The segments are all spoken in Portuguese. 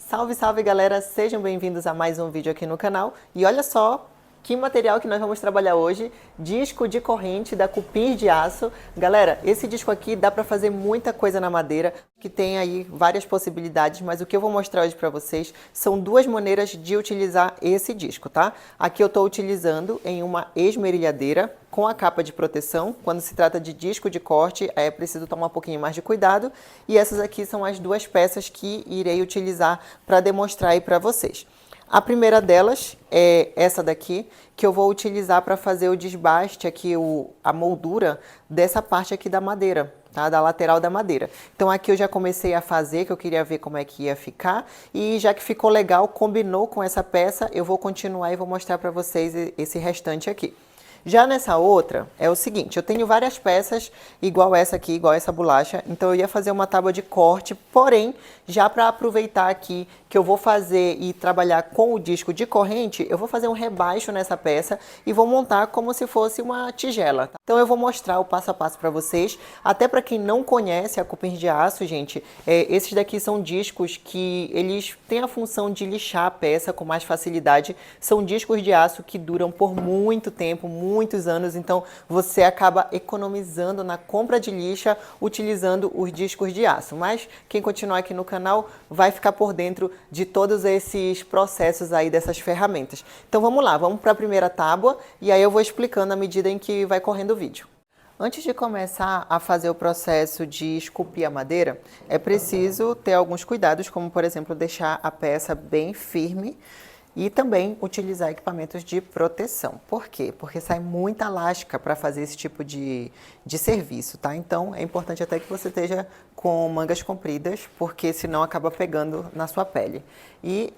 Salve, salve galera, sejam bem-vindos a mais um vídeo aqui no canal. E olha só que material que nós vamos trabalhar hoje, disco de corrente da Cupins de Aço. Galera, esse disco aqui dá para fazer muita coisa na madeira, que tem aí várias possibilidades, mas o que eu vou mostrar hoje para vocês são duas maneiras de utilizar esse disco, tá? Aqui eu estou utilizando em uma esmerilhadeira com a capa de proteção. Quando se trata de disco de corte, é preciso tomar um pouquinho mais de cuidado. E essas aqui são as duas peças que irei utilizar para demonstrar aí para vocês. A primeira delas é essa daqui, que eu vou utilizar para fazer o desbaste aqui, a moldura dessa parte aqui da madeira, tá? Da lateral da madeira. Então aqui eu já comecei a fazer, que eu queria ver como é que ia ficar, e já que ficou legal, combinou com essa peça, eu vou continuar e vou mostrar para vocês esse restante aqui. Já nessa outra, é o seguinte, eu tenho várias peças igual essa aqui, igual essa bolacha, então eu ia fazer uma tábua de corte, porém, já para aproveitar aqui que eu vou fazer e trabalhar com o disco de corrente, eu vou fazer um rebaixo nessa peça e vou montar como se fosse uma tigela. Tá? Então eu vou mostrar o passo a passo para vocês, até para quem não conhece a Cupins de Aço, gente, esses daqui são discos que eles têm a função de lixar a peça com mais facilidade, são discos de aço que duram por muito tempo, muitos anos, então você acaba economizando na compra de lixa utilizando os discos de aço. Mas quem continuar aqui no canal vai ficar por dentro de todos esses processos aí dessas ferramentas. Então vamos lá, vamos para a primeira tábua e aí eu vou explicando à medida em que vai correndo o vídeo. Antes de começar a fazer o processo de esculpir a madeira, é preciso ter alguns cuidados, como por exemplo deixar a peça bem firme e também utilizar equipamentos de proteção. Por quê? Porque sai muita lasca para fazer esse tipo de serviço, tá? Então é importante até que você esteja com mangas compridas, porque senão acaba pegando na sua pele. E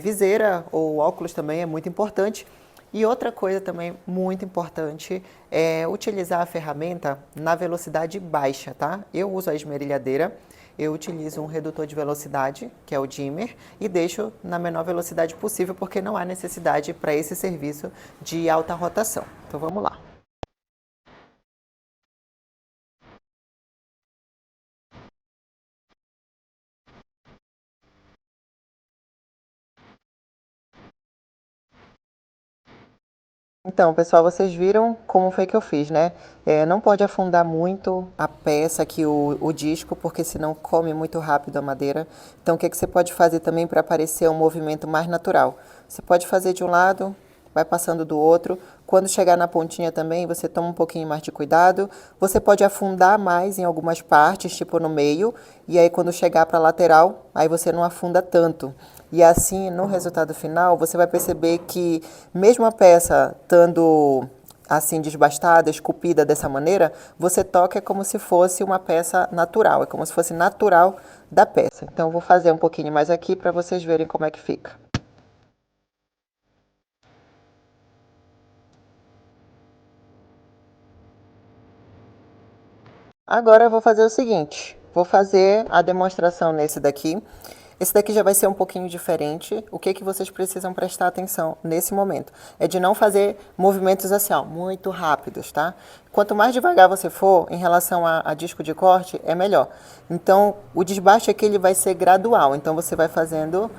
viseira ou óculos também é muito importante. E outra coisa também muito importante é utilizar a ferramenta na velocidade baixa, tá? Eu uso a esmerilhadeira. Eu utilizo um redutor de velocidade, que é o dimmer, e deixo na menor velocidade possível, porque não há necessidade para esse serviço de alta rotação. Então vamos lá. Então, pessoal, vocês viram como foi que eu fiz, né? Não pode afundar muito a peça aqui, o disco, porque senão come muito rápido a madeira. Então, o que você pode fazer também para parecer um movimento mais natural? Você pode fazer de um lado, vai passando do outro. Quando chegar na pontinha também, você toma um pouquinho mais de cuidado. Você pode afundar mais em algumas partes, tipo no meio, e aí quando chegar para a lateral, aí você não afunda tanto. E assim, no resultado final, você vai perceber que mesmo a peça estando assim desbastada, esculpida dessa maneira, você toca é como se fosse uma peça natural, é como se fosse natural da peça. Então eu vou fazer um pouquinho mais aqui para vocês verem como é que fica. Agora eu vou fazer o seguinte, vou fazer a demonstração nesse daqui. Esse daqui já vai ser um pouquinho diferente. O que vocês precisam prestar atenção nesse momento? É de não fazer movimentos assim, ó, muito rápidos, tá? Quanto mais devagar você for em relação a disco de corte, é melhor. Então, o desbaste aqui ele vai ser gradual. Então, você vai fazendo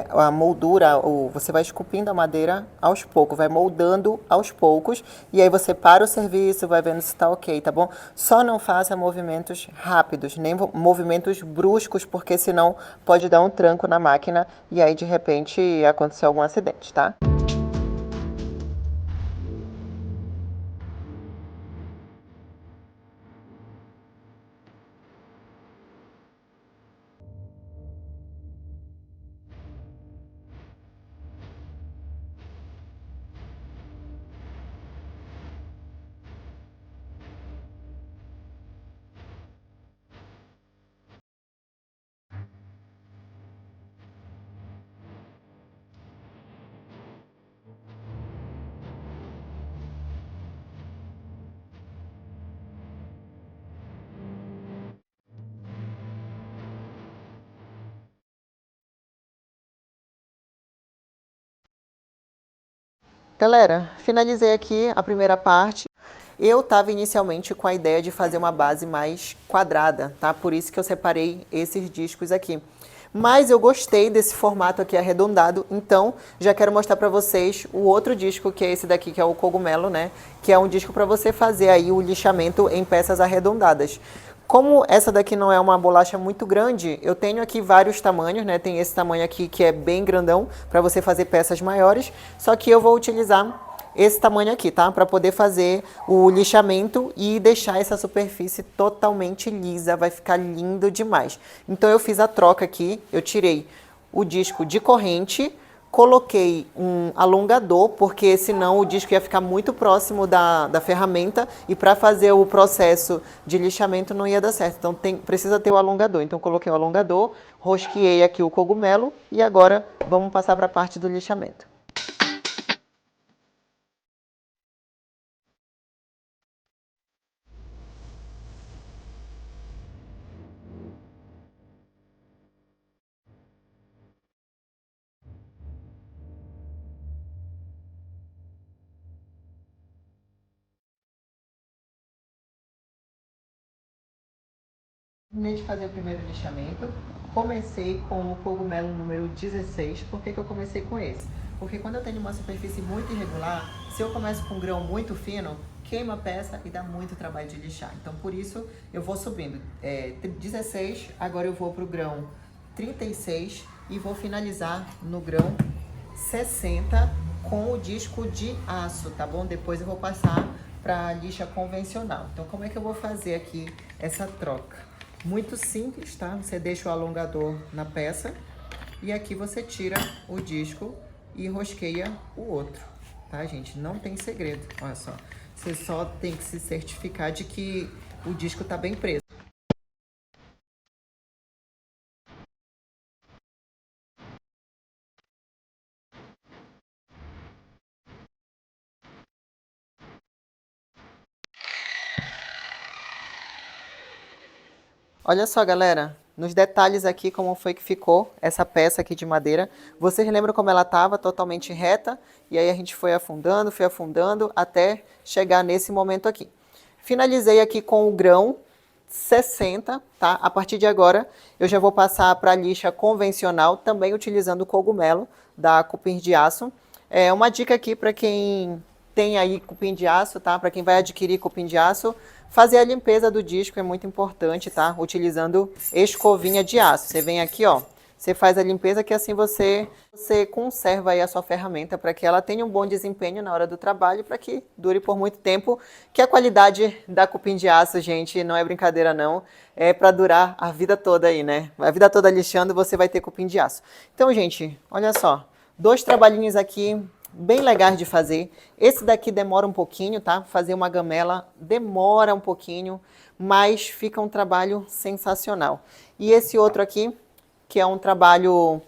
a moldura, você vai esculpindo a madeira aos poucos, vai moldando aos poucos. E aí você para o serviço, vai vendo se está ok, tá bom? Só não faça movimentos rápidos, nem movimentos bruscos, porque senão pode dar um tranco na máquina e aí de repente acontecer algum acidente, tá? Galera, finalizei aqui a primeira parte. Eu estava inicialmente com a ideia de fazer uma base mais quadrada, tá? Por isso que eu separei esses discos aqui. Mas eu gostei desse formato aqui arredondado, então já quero mostrar para vocês o outro disco, que é esse daqui, que é o cogumelo, né? Que é um disco para você fazer aí o lixamento em peças arredondadas. Como essa daqui não é uma bolacha muito grande, eu tenho aqui vários tamanhos, né? Tem esse tamanho aqui que é bem grandão, para você fazer peças maiores, só que eu vou utilizar esse tamanho aqui, tá? Para poder fazer o lixamento e deixar essa superfície totalmente lisa, vai ficar lindo demais. Então eu fiz a troca aqui, eu tirei o disco de corrente, coloquei um alongador, porque senão o disco ia ficar muito próximo da ferramenta e para fazer o processo de lixamento não ia dar certo. Então precisa ter o alongador. Então coloquei o alongador, rosqueei aqui o cogumelo e agora vamos passar para a parte do lixamento. Terminei de fazer o primeiro lixamento, comecei com o cogumelo número 16. Por que eu comecei com esse? Porque quando eu tenho uma superfície muito irregular, se eu começo com um grão muito fino, queima a peça e dá muito trabalho de lixar. Então por isso eu vou subindo. 16, agora eu vou para o grão 36 e vou finalizar no grão 60 com o disco de aço, tá bom? Depois eu vou passar para a lixa convencional. Então como é que eu vou fazer aqui essa troca? Muito simples, tá? Você deixa o alongador na peça e aqui você tira o disco e rosqueia o outro, tá, gente? Não tem segredo, olha só. Você só tem que se certificar de que o disco tá bem preso. Olha só, galera, nos detalhes aqui como foi que ficou essa peça aqui de madeira. Vocês lembram como ela estava totalmente reta? E aí a gente foi afundando até chegar nesse momento aqui. Finalizei aqui com o grão 60, tá? A partir de agora eu já vou passar para a lixa convencional, também utilizando o cogumelo da cupim de aço. É uma dica aqui para quem tem aí cupim de aço, tá? Para quem vai adquirir cupim de aço, fazer a limpeza do disco é muito importante, tá? Utilizando escovinha de aço. Você vem aqui, ó, você faz a limpeza que assim você conserva aí a sua ferramenta para que ela tenha um bom desempenho na hora do trabalho, para que dure por muito tempo, que a qualidade da cupim de aço, gente, não é brincadeira não, é para durar a vida toda aí, né? A vida toda lixando você vai ter cupim de aço. Então, gente, olha só, 2 trabalhinhos aqui bem legais de fazer. Esse daqui demora um pouquinho, tá? Fazer uma gamela demora um pouquinho, mas fica um trabalho sensacional. E esse outro aqui, que é um trabalho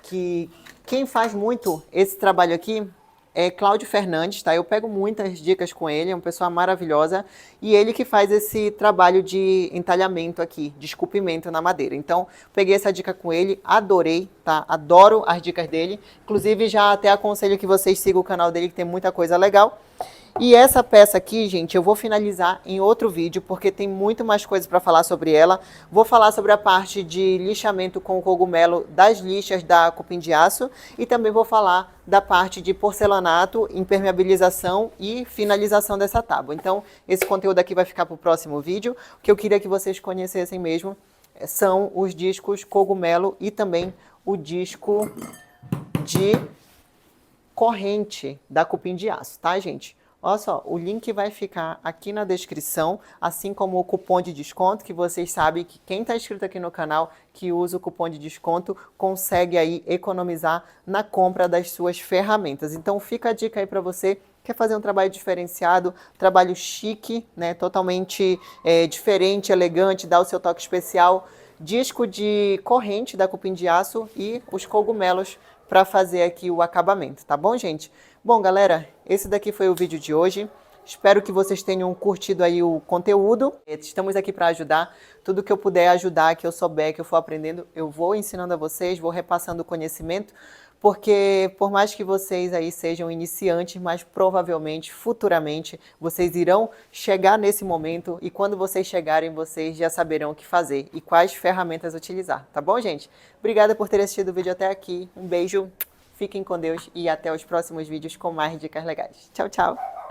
que quem faz muito esse trabalho aqui é Cláudio Fernandes, tá? Eu pego muitas dicas com ele, é uma pessoa maravilhosa. E ele que faz esse trabalho de entalhamento aqui, de esculpimento na madeira. Então, peguei essa dica com ele, adorei, tá? Adoro as dicas dele. Inclusive, já até aconselho que vocês sigam o canal dele, que tem muita coisa legal. E essa peça aqui, gente, eu vou finalizar em outro vídeo, porque tem muito mais coisas para falar sobre ela. Vou falar sobre a parte de lixamento com o cogumelo das lixas da cupim de aço e também vou falar da parte de porcelanato, impermeabilização e finalização dessa tábua. Então, esse conteúdo aqui vai ficar para o próximo vídeo. O que eu queria que vocês conhecessem mesmo são os discos cogumelo e também o disco de corrente da cupim de aço, tá, gente? Olha só, o link vai ficar aqui na descrição, assim como o cupom de desconto, que vocês sabem que quem está inscrito aqui no canal, que usa o cupom de desconto, consegue aí economizar na compra das suas ferramentas. Então fica a dica aí para você, quer fazer um trabalho diferenciado, trabalho chique, né, totalmente diferente, elegante, dá o seu toque especial, disco de corrente da cupim de aço e os cogumelos para fazer aqui o acabamento, tá bom, gente? Bom, galera, esse daqui foi o vídeo de hoje. Espero que vocês tenham curtido aí o conteúdo. Estamos aqui para ajudar. Tudo que eu puder ajudar, que eu souber, que eu for aprendendo, eu vou ensinando a vocês, vou repassando o conhecimento, porque por mais que vocês aí sejam iniciantes, mas provavelmente, futuramente, vocês irão chegar nesse momento e quando vocês chegarem, vocês já saberão o que fazer e quais ferramentas utilizar, tá bom, gente? Obrigada por terem assistido o vídeo até aqui. Um beijo, fiquem com Deus e até os próximos vídeos com mais dicas legais. Tchau, tchau!